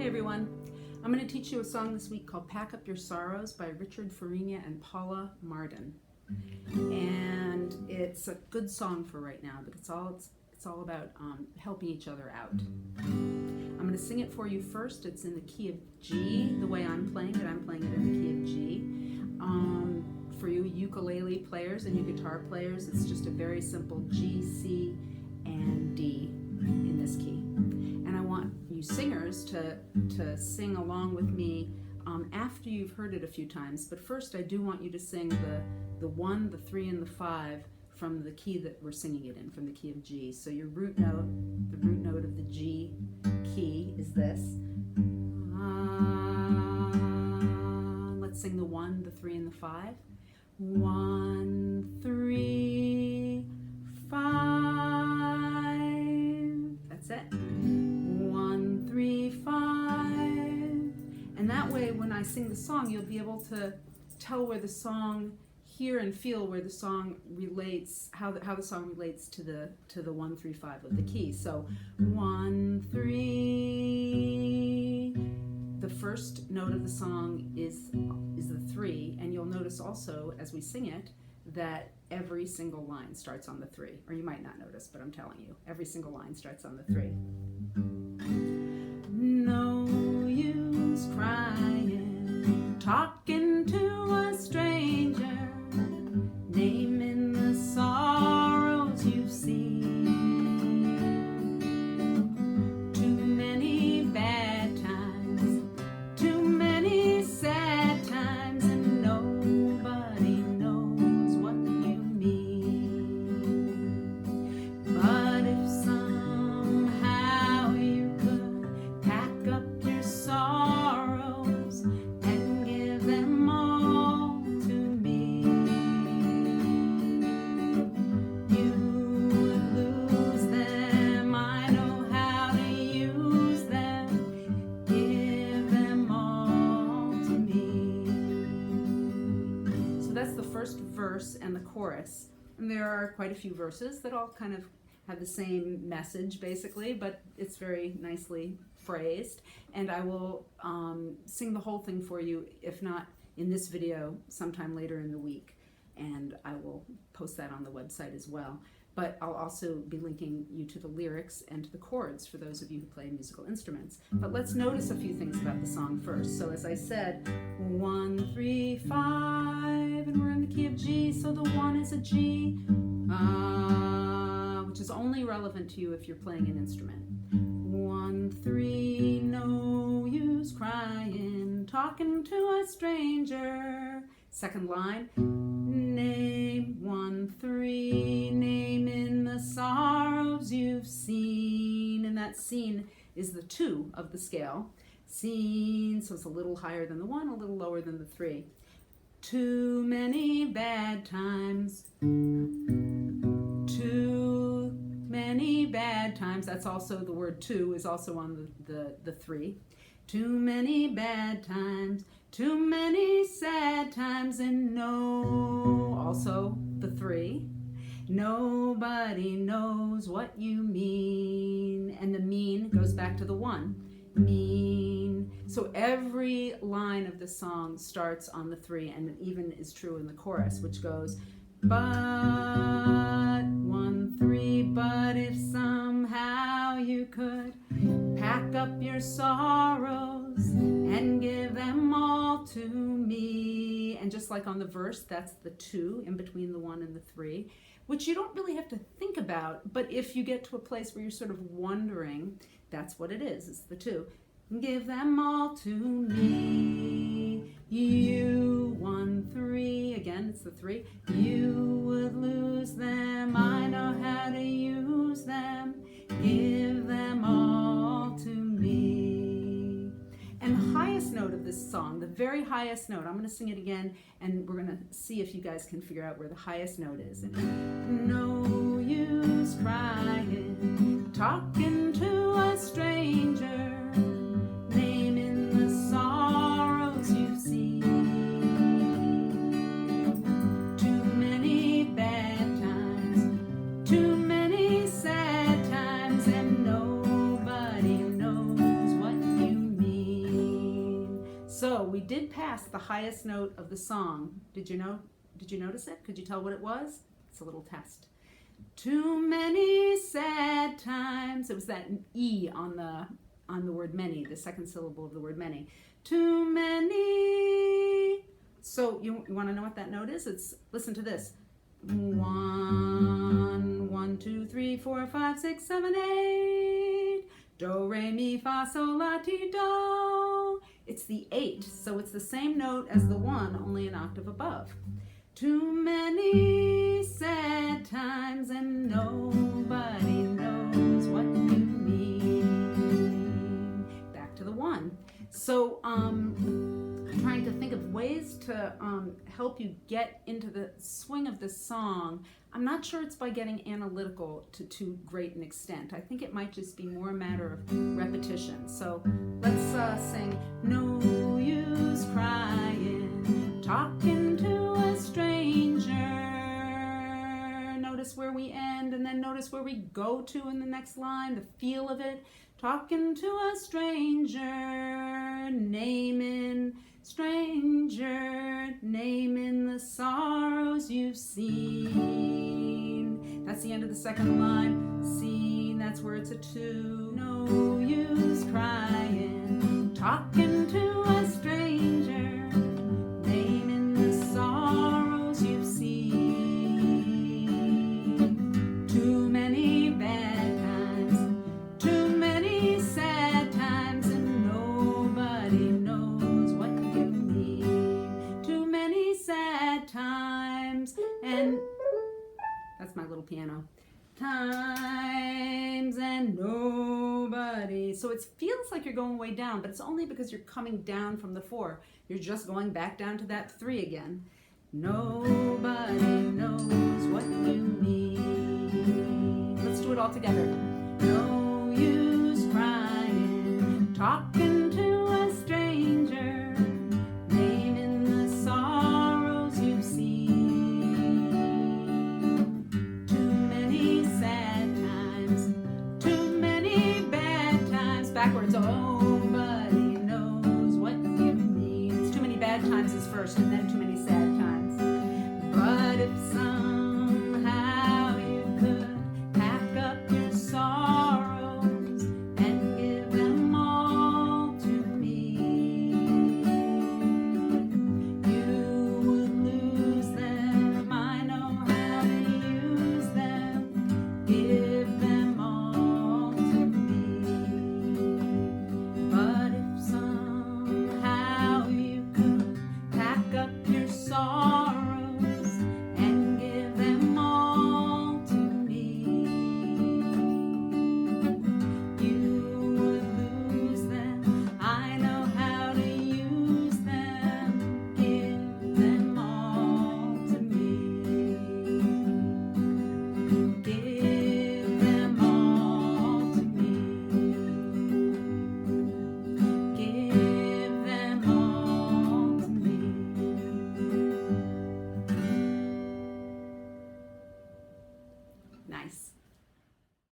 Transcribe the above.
everyone. I'm going to teach you a song this week called Pack Up Your Sorrows by Richard Farina and Paula Marden. And it's a good song for right now because it's all about helping each other out. I'm going to sing it for you first. It's in the key of G, the way I'm playing it. I'm playing it in the key of G. For you ukulele players and you guitar players, it's just a very simple G, C, and D in this key. And I want you singers to sing along with me after you've heard it a few times. But first I do want you to sing the 1, the 3, and the 5 from the key that we're singing it in, from the key of G. So your root note, the root note of the G key is this. Let's sing the 1, the 3, and the 5. 1, 3, 5. That's it. 1, 3, 5. And that way, when I sing the song, you'll be able to tell where the song, hear and feel where the song relates, how the song relates to the 1, 3, 5 of the key. So 1, 3. The first note of the song is the 3, and you'll notice also as we sing it that every single line starts on the 3. Or you might not notice, but I'm telling you, every single line starts on the 3. No use crying, talking to a stranger, naming the sorrows you've seen. Too many bad times, too many sad times, and nobody knows what you mean. But if somehow you could pack up your sorrows and give them all to me, you would lose them. I know how to use them. Give them all to me. So that's the first verse and the chorus. And there are quite a few verses that all kind of have the same message basically, but it's very nicely phrased. And I will sing the whole thing for you, if not in this video, sometime later in the week. And I will post that on the website as well. But I'll also be linking you to the lyrics and to the chords for those of you who play musical instruments. But let's notice a few things about the song first. So as I said, 1, 3, 5, and we're in the key of G, so the 1 is a G, which is only relevant to you if you're playing an instrument. 1, 3, no use crying, talking to a stranger. Second line, name 1, 3, naming the sorrows you've seen. And that seen is the 2 of the scale. Seen, so it's a little higher than the 1, a little lower than the 3. Too many bad times. Too many bad times. That's also the word "to" is also on the 3. Too many bad times. Too many sad times, and no, also the 3. Nobody knows what you mean. And the mean goes back to the 1. Mean. So every line of the song starts on the 3, and it even is true in the chorus, which goes, but 1, 3, but if somehow you could pack up your sorrows and give them all to me. And just like on the verse, that's the 2 in between the 1 and the 3, which you don't really have to think about, but if you get to a place where you're sort of wondering, that's what it is, it's the 2. Give them all to me. You, 1, 3, again, it's the 3. You would lose them. I know how to use them. Give them all to me. And the highest note of this song, the very highest note, I'm going to sing it again, and we're going to see if you guys can figure out where the highest note is. No use crying, talking to a stranger, naming the sorrows you've seen. Too many bad times, too many sad times, and nobody knows what you mean. So we did pass the highest note of the song. Did you notice it? Could you tell what it was? It's a little test. Too many sad times. It was that E on the word many, the second syllable of the word many. Too many. So you want to know what that note is? Listen to this. 1, 1, 2, 3, 4, 5, 6, 7, 8. Do, re, mi, fa, sol, la, ti, do. It's the 8, so it's the same note as the 1, only an octave above. Too many sad times and nobody knows what you mean. Back to the 1. So trying to think of ways to help you get into the swing of this song. I'm not sure it's by getting analytical to too great an extent. I think it might just be more a matter of repetition. So let's sing. No use crying, talking to a stranger. Notice where we end and then notice where we go to in the next line, the feel of it. Talking to a stranger, naming stranger, naming the sorrows you've seen. That's the end of the second line. Seen, that's where it's a 2. No use crying, talking to a stranger, naming the sorrows you've seen. Too many bad times, too many sad times, and nobody knows what you mean. Too many sad times, and that's my little piano. Times and nobody. So it feels like you're going way down, but it's only because you're coming down from the 4. You're just going back down to that 3 again. Nobody knows what you mean. Let's do it all together. No use crying, talking to a stranger, naming the sorrows you've seen. Too many sad times, too many bad times. Backwards, nobody knows what you mean. It's too many bad times is first, and then too many sad times. But if some